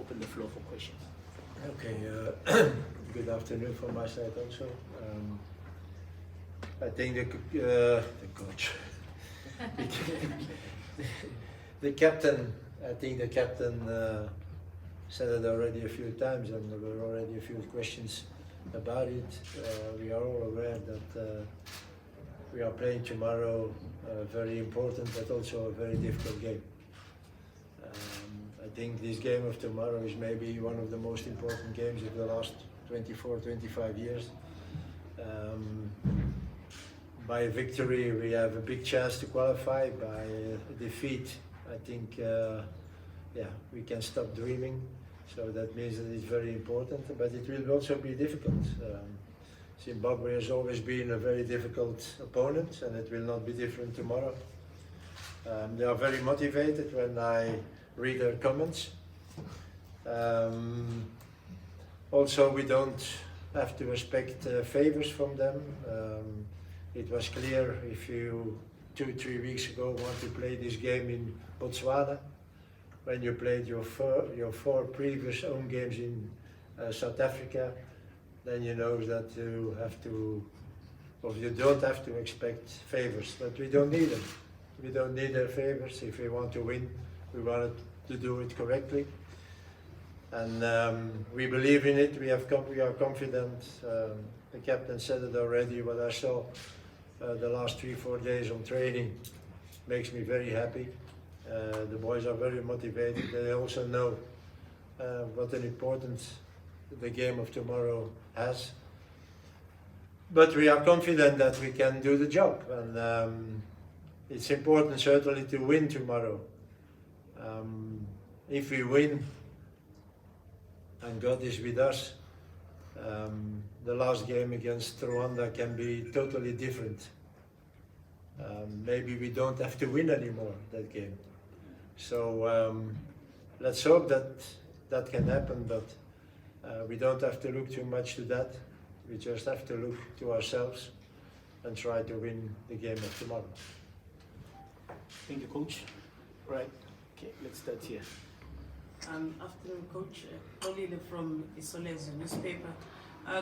open the floor for questions. Okay, good afternoon from my side also. I think the coach, the captain, said it already a few times, and there were already a few questions about it. We are all aware that we are playing tomorrow a very important but also a very difficult game. I think this game of tomorrow is maybe one of the most important games of the last 24, 25 years. By a victory we have a big chance to qualify. By a defeat, I think we can stop dreaming. So that means that it's very important, but it will also be difficult. Zimbabwe has always been a very difficult opponent, and it will not be different tomorrow. They are very motivated when I read their comments. Also, we don't have to expect favors from them. It was clear if you 2-3 weeks ago want to play this game in Botswana, when you played your four previous home games in South Africa, then you know that you have to, or you don't have to expect favors, but we don't need them. We don't need their favors. If we want to win, we want to do it correctly. And we believe in it, we are confident. The captain said it already, what I saw the last 3-4 days on training makes me very happy. The boys are very motivated. They also know what an importance the game of tomorrow has. But we are confident that we can do the job, and it's important certainly to win tomorrow. If we win, and God is with us, the last game against Rwanda can be totally different. Maybe we don't have to win anymore that game. So let's hope that that can happen, but we don't have to look too much to that. We just have to look to ourselves and try to win the game of tomorrow. Thank you, Coach. Right, okay, let's start here. Afternoon, Coach. Olile from Isole's newspaper.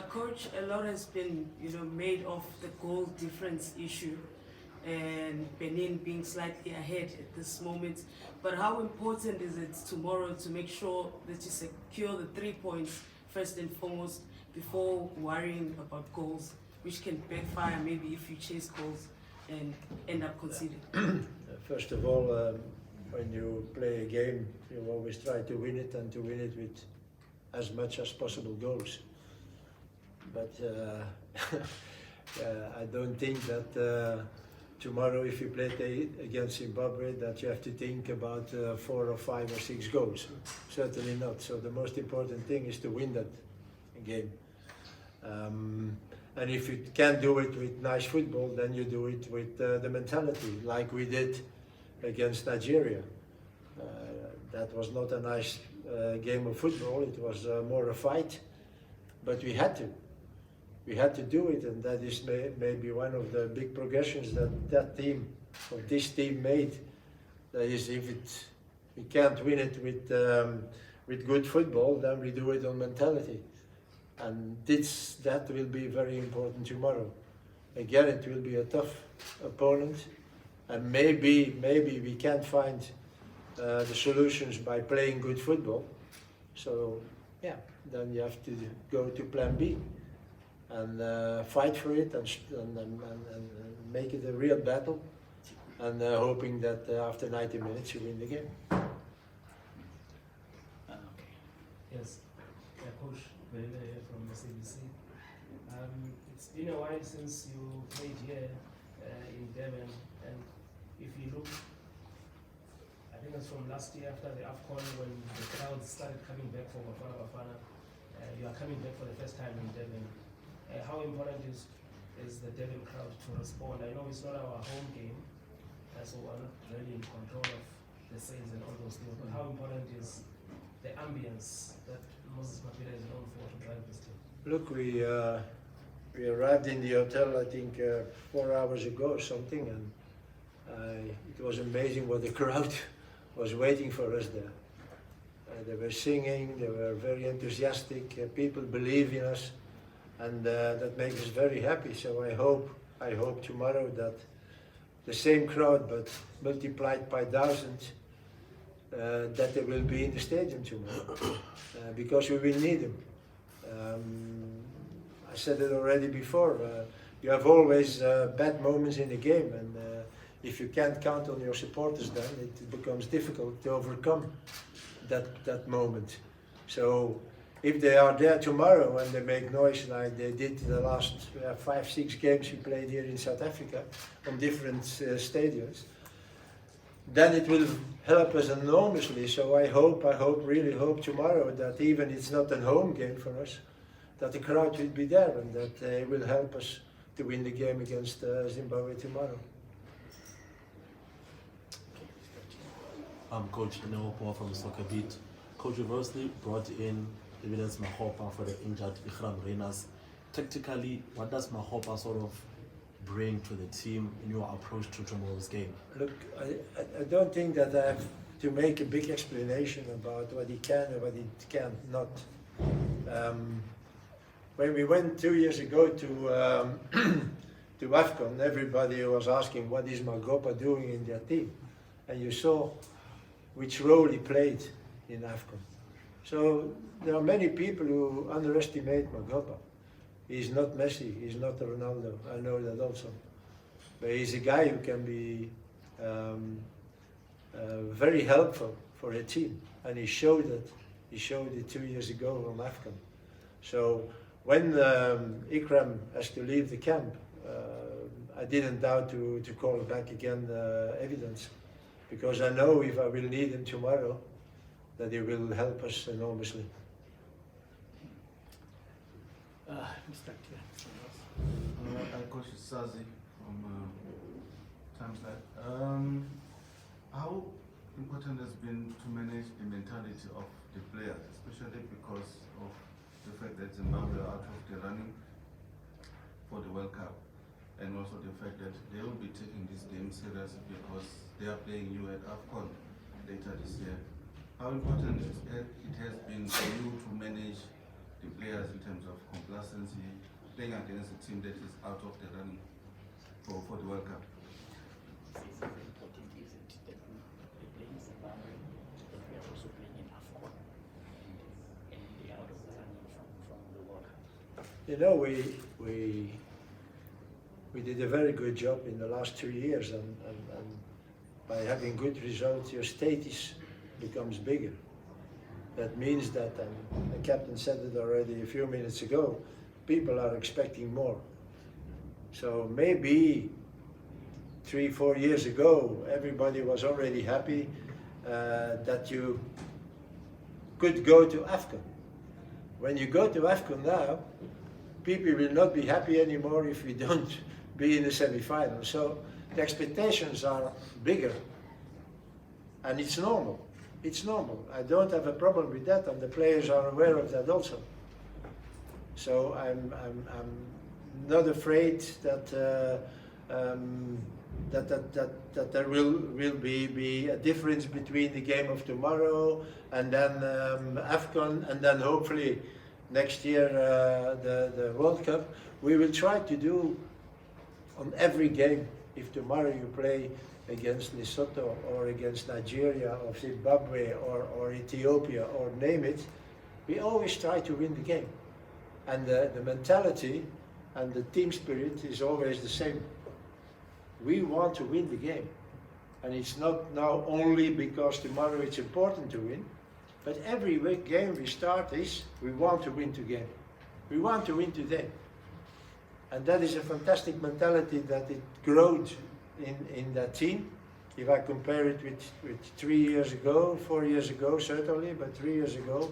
Coach, a lot has been, made of the goal difference issue, and Benin being slightly ahead at this moment. But how important is it tomorrow to make sure that you secure the 3 points first and foremost before worrying about goals, which can backfire maybe if you chase goals and end up conceding? First of all, when you play a game, you always try to win it, and to win it with as much as possible goals. But I don't think that tomorrow, if you play against Zimbabwe, that you have to think about 4 or 5 or 6 goals. Certainly not. So the most important thing is to win that game. And if you can't do it with nice football, then you do it with the mentality, like we did against Nigeria. That was not a nice game of football. It was more a fight, but we had to. We had to do it, and that is maybe one of the big progressions that team, or this team, made. That is, if we can't win it with good football, then we do it on mentality, and that will be very important tomorrow. Again, it will be a tough opponent, and maybe we can't find the solutions by playing good football. So yeah, then you have to go to plan B. And fight for it and make it a real battle, and hoping that after 90 minutes you win the game. Okay. Yes, Coach Belele from the CBC. It's been a while since you played here in Durban, and if you look, I think it's from last year after the AFCON, when the crowd started coming back for Bafana Bafana, you are coming back for the first time in Durban. How important is the Durban crowd to respond? I know it's not our home game, so we're not really in control of the sales and all those things, but how important is the ambience that Moses Mapira is known for to drive this team? Look, we arrived in the hotel, I think 4 hours ago or something, and it was amazing what the crowd was waiting for us there. They were singing, they were very enthusiastic, people believe in us, and that makes us very happy. So I hope tomorrow that the same crowd, but multiplied by thousands, that they will be in the stadium tomorrow, because we will need them. I said it already before, you have always bad moments in the game, and if you can't count on your supporters, then it becomes difficult to overcome that moment. So if they are there tomorrow and they make noise like they did the last 5-6 games we played here in South Africa on different stadiums, then it will help us enormously. So I really hope tomorrow that even it's not a home game for us, that the crowd will be there and that they will help us to win the game against Zimbabwe tomorrow. I'm Coach Makgopa from Soccer Beat. Coach, you've obviously brought in evidence Makgopa for the injured Ikram Reyners. Tactically, what does Makgopa sort of bring to the team in your approach to tomorrow's game? Look, I don't think that I have to make a big explanation about what he can and what he cannot. When we went 2 years ago to to AFCON, everybody was asking what is Makgopa doing in their team, and you saw which role he played in AFCON. So there are many people who underestimate Makgopa. He's not Messi, he's not Ronaldo, I know that also. But he's a guy who can be very helpful for a team, and he showed it. He showed it 2 years ago on AFCON. So when Ikram has to leave the camp, I didn't doubt to call back again evidence, because I know if I will need him tomorrow, that he will help us enormously. Mr. Kia. Coach Sazi from Times Live. How important has been to manage the mentality of the players, especially because of the fact that Zimbabwe are out of the running for the World Cup, and also the fact that they will be taking this game serious because they are playing you at AFCON later this year. How important it has been for you to manage the players in terms of complacency, playing against a team that is out of the running for the World Cup? It's very important, isn't it, that we play in Zimbabwe, and we are also playing in AFCON, and they are out of the running from the World Cup. You know, we did a very good job in the last 2 years, and by having good results, your status becomes bigger. That means that, and the captain said it already a few minutes ago, people are expecting more. So maybe 3-4 years ago, everybody was already happy that you could go to AFCON. When you go to AFCON now, people will not be happy anymore if we don't be in the semi-final. So the expectations are bigger, and it's normal. It's normal. I don't have a problem with that, and the players are aware of that also. So I'm not afraid that that there will be a difference between the game of tomorrow and then AFCON, and then hopefully next year the World Cup. We will try to do on every game. If tomorrow you play against Lesotho or against Nigeria or Zimbabwe or Ethiopia or name it, we always try to win the game. And the mentality and the team spirit is always the same. We want to win the game. And it's not now only because tomorrow it's important to win, but every game we start is, we want to win the game. We want to win today. And that is a fantastic mentality that it growed in that team. If I compare it with 3 years ago, 4 years ago certainly, but 3 years ago,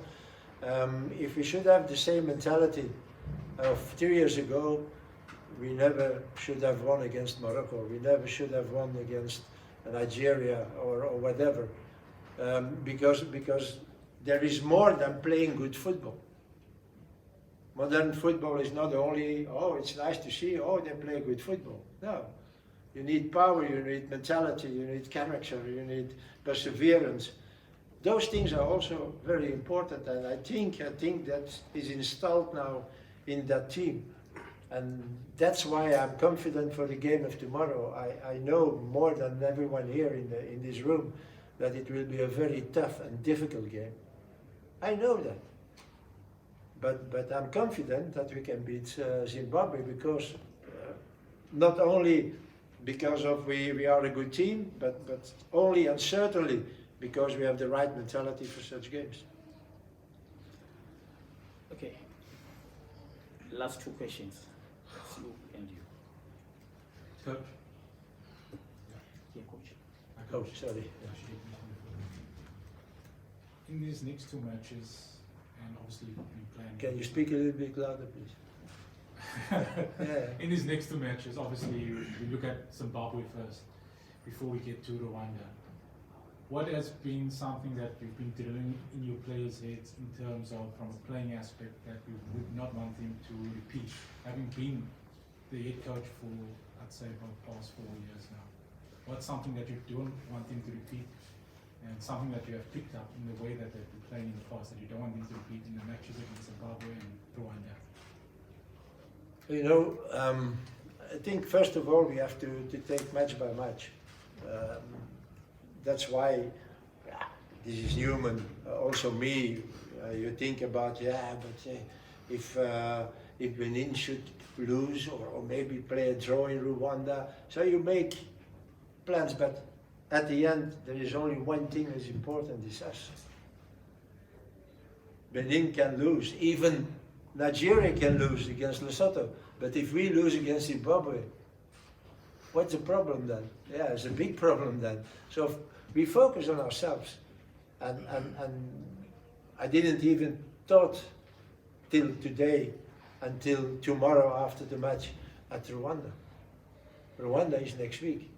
if we should have the same mentality of 3 years ago, we never should have won against Morocco. We never should have won against Nigeria or whatever, because there is more than playing good football. Modern football is not only, oh, it's nice to see, oh, they play good football. No. You need power, you need mentality, you need character, you need perseverance. Those things are also very important, and I think that is installed now in that team. And that's why I'm confident for the game of tomorrow. I know more than everyone here in this room that it will be a very tough and difficult game. I know that. But I'm confident that we can beat Zimbabwe because not only because of we are a good team, but only and certainly because we have the right mentality for such games. Okay. Last two questions. It's you and you. Coach. Yeah, coach. Coach, sorry. In these next two matches, and obviously we plan. Can you speak a little bit louder, please? Yeah. In these next two matches, obviously we look at Zimbabwe first before we get to Rwanda. What has been something that you've been drilling in your players' heads in terms of, from a playing aspect, that we would not want them to repeat, having been the head coach for, I'd say, about the past 4 years now? What's something that you don't want them to repeat, and something that you have picked up in the way that they've been playing in the past that you don't want them to repeat in the matches against Zimbabwe and Rwanda? You know, I think first of all we have to take match by match. That's why this is human. Also me, you think about if Benin should lose or maybe play a draw in Rwanda. So you make plans, but at the end there is only one thing that is important: is us. Benin can lose, even Nigeria can lose against Lesotho. But if we lose against Zimbabwe, what's the problem then? Yeah, it's a big problem then. So we focus on ourselves. And I didn't even thought till today, until tomorrow after the match at Rwanda. Rwanda is next week.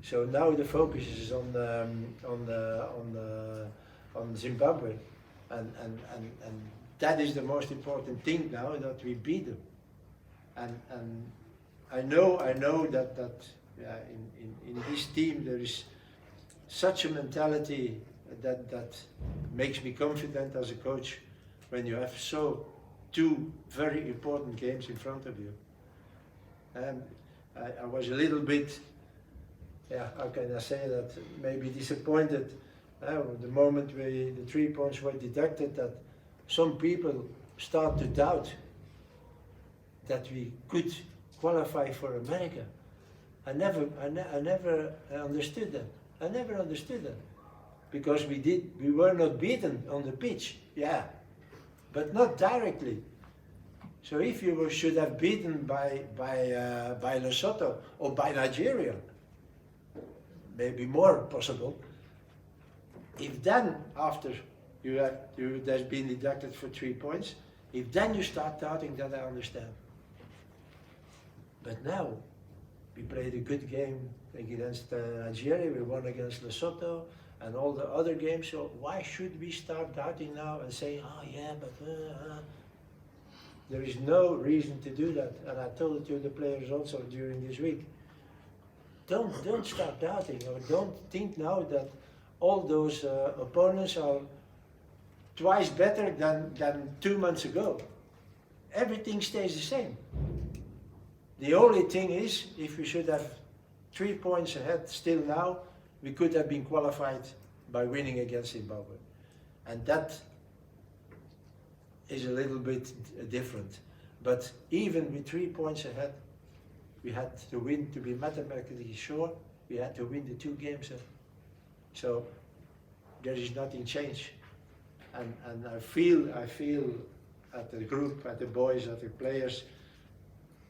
So now the focus is on Zimbabwe. And that is the most important thing now, that we beat them. And I know that in this team there is such a mentality that makes me confident as a coach when you have two very important games in front of you. And I was a little bit, how can I say that, maybe disappointed the moment the 3 points were deducted, that some people start to doubt that we could qualify for America. I never understood that. I never understood that. Because we were not beaten on the pitch, yeah, but not directly. So if you should have beaten by Lesotho or by Nigeria, maybe more possible. If then after there's been deducted for 3 points, if then you start doubting, that I understand. But now we played a good game against Nigeria, we won against Lesotho and all the other games, so why should we start doubting now and saying, oh yeah, but there is no reason to do that. And I told it to the players also during this week. Don't start doubting, or don't think now that all those opponents are twice better than 2 months ago. Everything stays the same. The only thing is, if we should have 3 points ahead still now, we could have been qualified by winning against Zimbabwe. And that is a little bit different. But even with 3 points ahead, we had to win to be mathematically sure. We had to win the 2 games. So there is nothing changed. And I feel at the group, at the boys, at the players,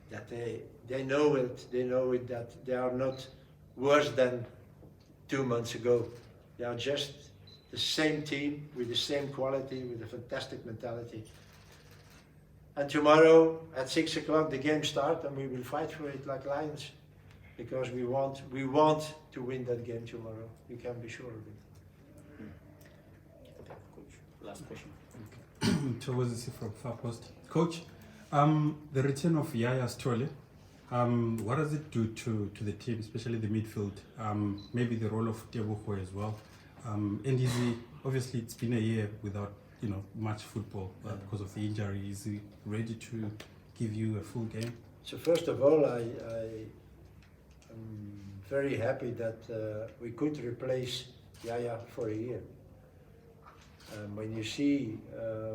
that they know it, that they are not worse than 2 months ago. They are just the same team with the same quality, with a fantastic mentality. And tomorrow at 6 o'clock the game starts, and we will fight for it like lions, because we want to win that game tomorrow. We can be sure of it. Coach, last question. Tawazisi from Far Post. Coach, the return of Yaya Stole, what does it do to the team, especially the midfield? Maybe the role of Tebuko as well. And is he Obviously, it's been a year without much football because of the injury. Is he ready to give you a full game? So first of all, I am very happy that we could replace Yaya for a year. When you see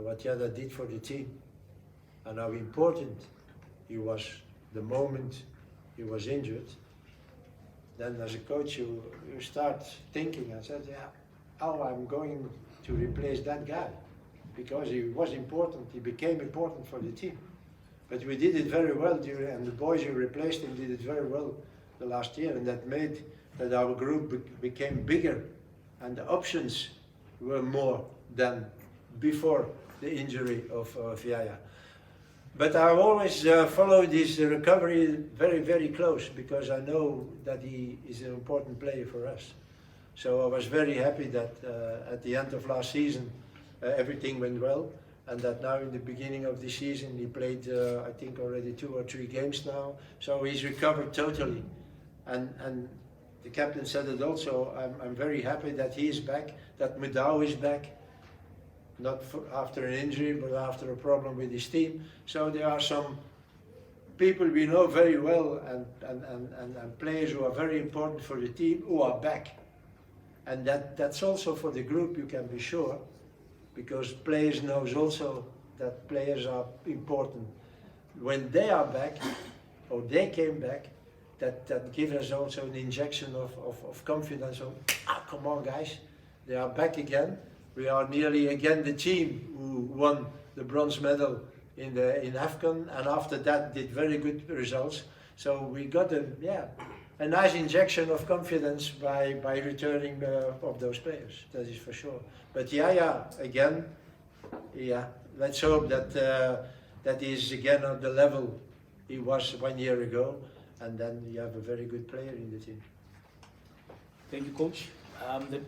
what Yaya did for the team and how important he was the moment he was injured, then as a coach you start thinking, I said, yeah, how I'm going to replace that guy, because he was important, he became important for the team. But we did it very well and the boys who replaced him did it very well the last year, and that made that our group became bigger and the options were more than before the injury of Yaya. But I always followed his recovery very, very close, because I know that he is an important player for us. So I was very happy that at the end of last season everything went well, and that now in the beginning of the season he played I think already 2 or 3 games now. So he's recovered totally, and the captain said it also. I'm very happy that he is back, that Medao is back. Not after an injury, but after a problem with his team. So there are some people we know very well and players who are very important for the team who are back. And that's also for the group, you can be sure, because players knows also that players are important. When they are back, or they came back, that gives us also an injection of confidence. Come on guys, they are back again. We are nearly again the team who won the bronze medal in AFCON, and after that did very good results. So we got a nice injection of confidence by returning of those players. That is for sure. But Yaya again, let's hope that he is again on the level he was 1 year ago, and then you have a very good player in the team. Thank you, coach. The